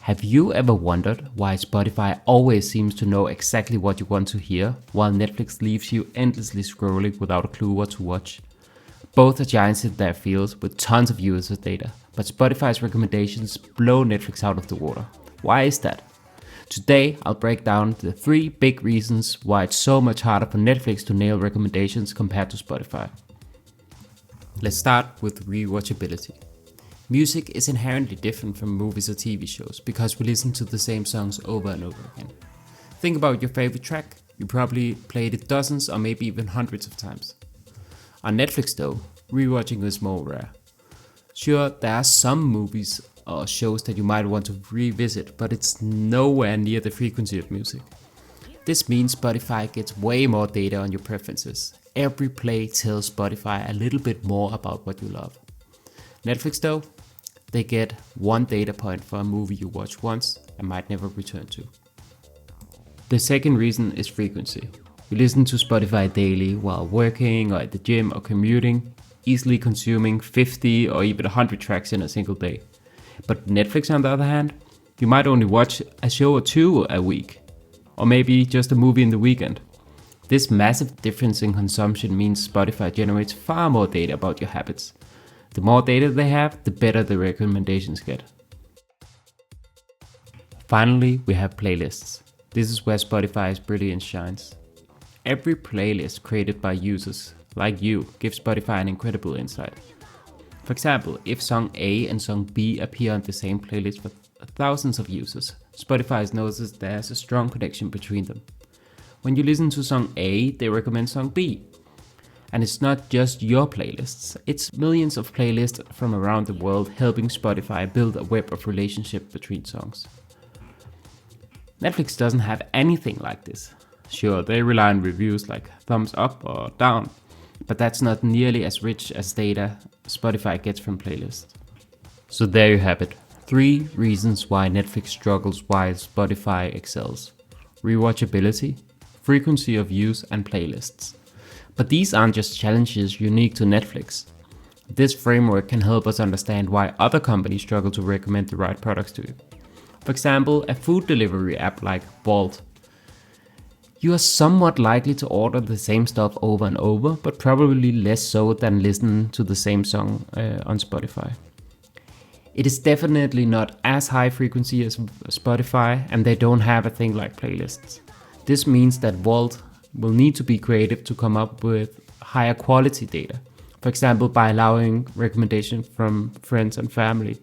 Have you ever wondered why Spotify always seems to know exactly what you want to hear, while Netflix leaves you endlessly scrolling without a clue what to watch? Both are giants in their fields with tons of user data, but Spotify's recommendations blow Netflix out of the water. Why is that? Today, I'll break down the 3 big reasons why it's so much harder for Netflix to nail recommendations compared to Spotify. Let's start with rewatchability. Music is inherently different from movies or TV shows because we listen to the same songs over and over again. Think about your favorite track. You probably played it dozens or maybe even hundreds of times. On Netflix though, rewatching is more rare. Sure, there are some movies or shows that you might want to revisit, but it's nowhere near the frequency of music. This means Spotify gets way more data on your preferences. Every play tells Spotify a little bit more about what you love. Netflix though, they get 1 data point for a movie you watch once and might never return to. The second reason is frequency. You listen to Spotify daily while working or at the gym or commuting, easily consuming 50 or even 100 tracks in a single day. But Netflix, on the other hand, you might only watch a show or 2 a week, or maybe just a movie in the weekend. This massive difference in consumption means Spotify generates far more data about your habits. The more data they have, the better the recommendations get. Finally, we have playlists. This is where Spotify's brilliance shines. Every playlist created by users, like you, gives Spotify an incredible insight. For example, if song A and song B appear on the same playlist for thousands of users, Spotify notices there's a strong connection between them. When you listen to song A, they recommend song B. And it's not just your playlists, it's millions of playlists from around the world helping Spotify build a web of relationship between songs. Netflix doesn't have anything like this. Sure, they rely on reviews like thumbs up or down, but that's not nearly as rich as data Spotify gets from playlists. So there you have it, 3 reasons why Netflix struggles while Spotify excels. Rewatchability, frequency of use, and playlists. But these aren't just challenges unique to Netflix. This framework can help us understand why other companies struggle to recommend the right products to you. For example, a food delivery app like Wolt. You are somewhat likely to order the same stuff over and over, but probably less so than listen to the same song on Spotify. It is definitely not as high frequency as Spotify, and they don't have a thing like playlists. This means that Wolt will need to be creative to come up with higher quality data. For example, by allowing recommendations from friends and family,